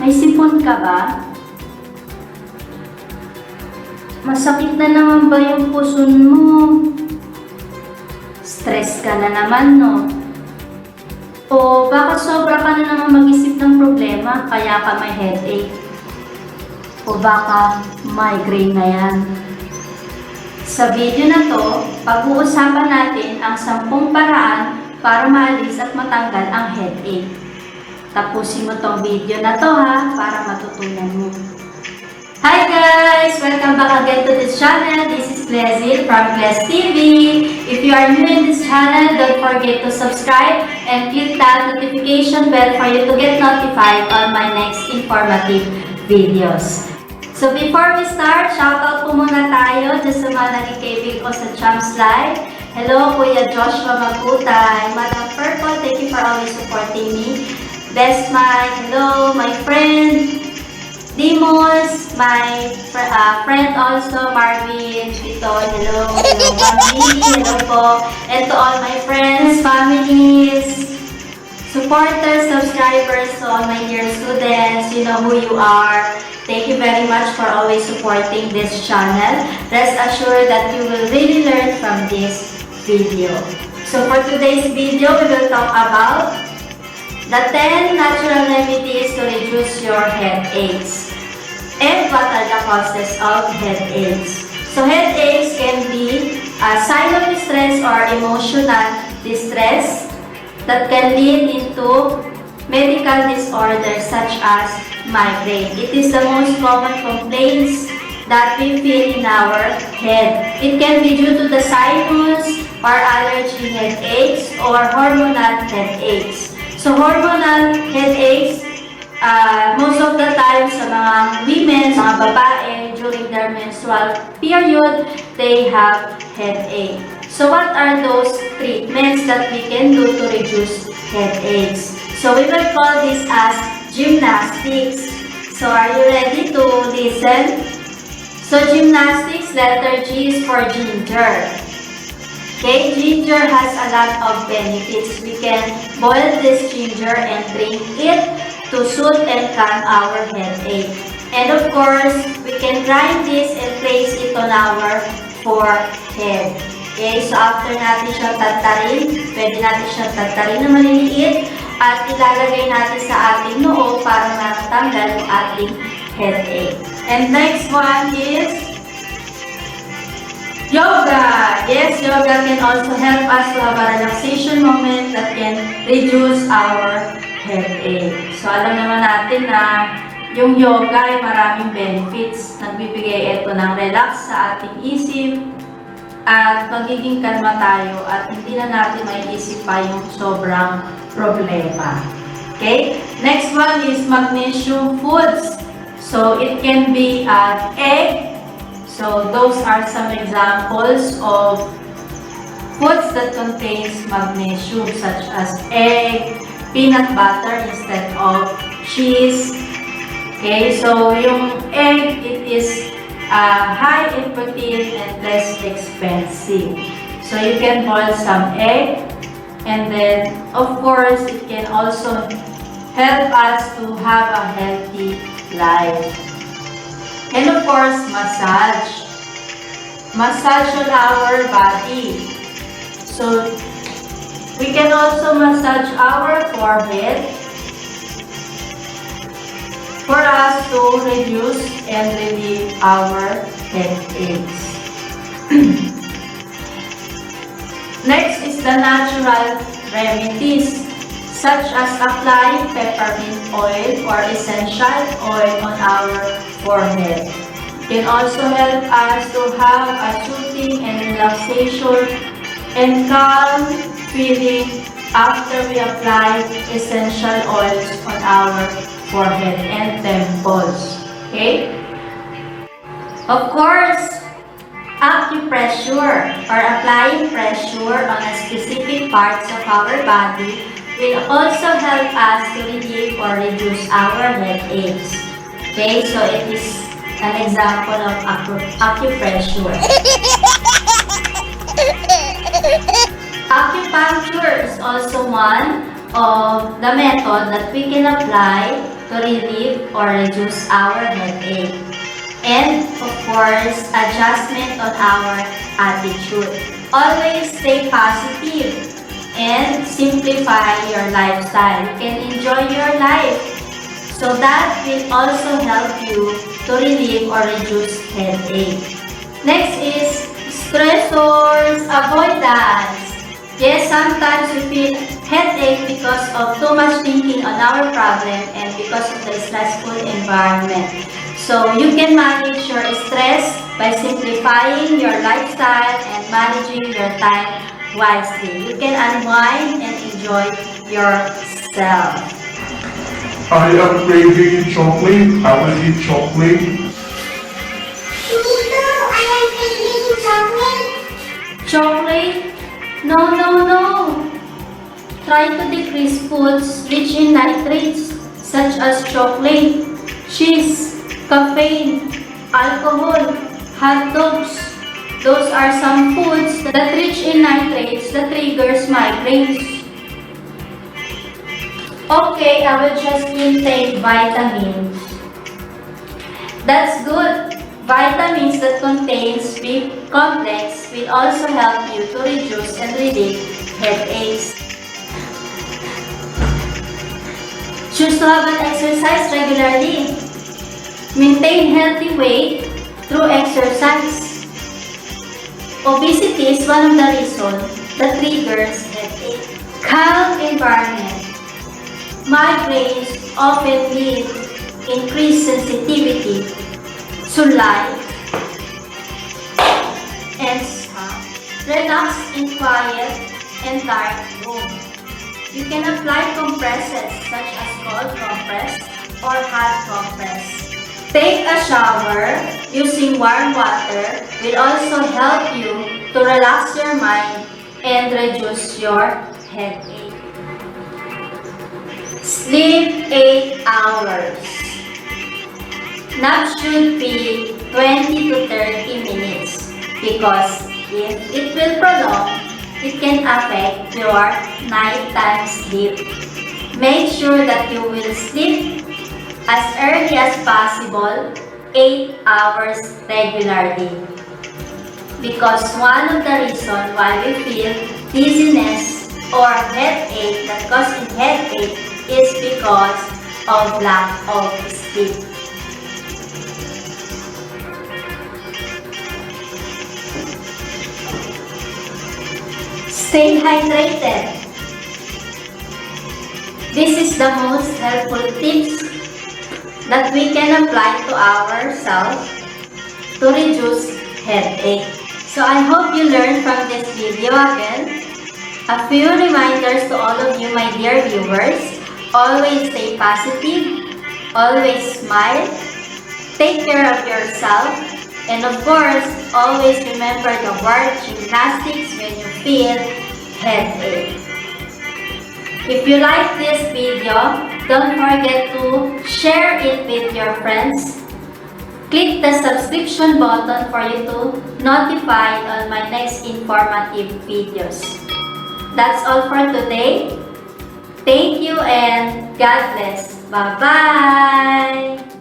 May sipon ka ba? Masakit na naman ba yung puson mo? Stress ka na naman, no? O baka sobra ka na naman mag-isip ng problema kaya ka may headache? O baka migraine na yan? Sa video na to, pag-uusapan natin ang 10 paraan para maalis at matanggal ang headache. Tapusin mo tong video na to ha, para matutunan mo. Hi guys! Welcome back again to this channel. This is Glezil from Glez TV. If you are new in this channel, don't forget to subscribe and click that notification bell for you to get notified on my next informative videos. So before we start, shoutout po muna tayo dyan sa mga nagkikibig ko sa Champs Live. Hello, Kuya Joshua Magutay, Madam Purple, thank you for always supporting me. Best Mike, hello, my friend Dimos, my friend also, Marvin, Vito, hello, Mami, hello po, and to all my friends, families, supporters, subscribers, to all my dear students, you know who you are. Thank you very much for always supporting this channel. Rest assured that you will really learn from this video. So for today's video, we will talk about the 10 natural remedies to reduce your headaches. And what are the causes of headaches? So headaches can be a sign of stress or emotional distress that can lead into medical disorders such as migraine. It is the most common complaints that we feel in our head. It can be due to the sinus or allergy headaches or hormonal headaches. So hormonal headaches, most of the time sa mga women, mga babae, during their menstrual period, they have headache. So what are those treatments that we can do to reduce headaches? So we will call this as gymnastics. So are you ready to listen? So gymnastics, letter G is for ginger. Okay, ginger has a lot of benefits. We can boil this ginger and drink it to soothe and calm our headache. And of course, we can grind this and place it on our forehead. Okay, so after natin siyang tatarin, pwede natin siyang tatarin na maliliit at ilalagay natin sa ating noo para matanggal yung ating headache. And next one is yoga. Yes, yoga can also help us to have a relaxation moment that can reduce our headache. So alam naman natin na yung yoga ay maraming benefits. Nagbibigay ito ng relax sa ating isip at magiging kalma tayo at hindi na natin maiisip pa yung sobrang problema. Okay? Next one is magnesium foods. So it can be an egg. So those are some examples of foods that contains magnesium such as egg, peanut butter instead of cheese. Okay, so yung egg, it is high in protein and less expensive. So you can boil some egg, and then of course it can also help us to have a healthy life. And of course, massage. Massage on our body. So we can also massage our forehead for us to reduce and relieve our headaches. Next is the natural remedies such as applying peppermint oil or essential oil on our forehead. It can also help us to have a soothing and relaxation and calm feeling after we apply essential oils on our forehead and temples. Okay? Of course, acupressure or applying pressure on a specific parts of our body will also help us to relieve or reduce our headaches. Okay, so it is an example of acupressure. Acupuncture is also one of the method that we can apply to relieve or reduce our headache. And of course, adjustment on our attitude. Always stay positive and simplify your lifestyle. You can enjoy your life. So that will also help you to relieve or reduce headache. Next is stressors, avoidance. Yes, sometimes we feel headache because of too much thinking on our problem and because of the stressful environment. So you can manage your stress by simplifying your lifestyle and managing your time wisely. You can unwind and enjoy yourself. I am craving chocolate. I will eat chocolate. Tito, I am craving chocolate. Chocolate? No. Try to decrease foods rich in nitrates such as chocolate, cheese, caffeine, alcohol, hot dogs. Those are some foods that rich in nitrates that triggers migraines. Okay, I will just intake vitamins. That's good. Vitamins that contains B complex will also help you to reduce and relieve headaches. Choose to have an exercise regularly. Maintain healthy weight through exercise. Obesity is one of the reasons that triggers headache. Calm environment. Migraines often lead increased sensitivity to light and sound. Relax in quiet and dark room. You can apply compresses such as cold compress or hot compress. Take a shower using warm water will also help you to relax your mind and reduce your headache. Sleep 8 hours. Nap should be 20 to 30 minutes because if it will prolong, it can affect your nighttime sleep. Make sure that you will sleep as early as possible, 8 hours regularly. Because one of the reasons why we feel dizziness or headache that causes headache is because of lack of sleep. Stay hydrated. This is the most helpful tips that we can apply to ourselves to reduce headache. So I hope you learned from this video again. A few reminders to all of you, my dear viewers. Always stay positive, always smile, take care of yourself, and of course, always remember the word gymnastics when you feel headache. If you like this video, don't forget to share it with your friends. Click the subscription button for you to notified on my next informative videos. That's all for today. Thank you and God bless. Bye-bye!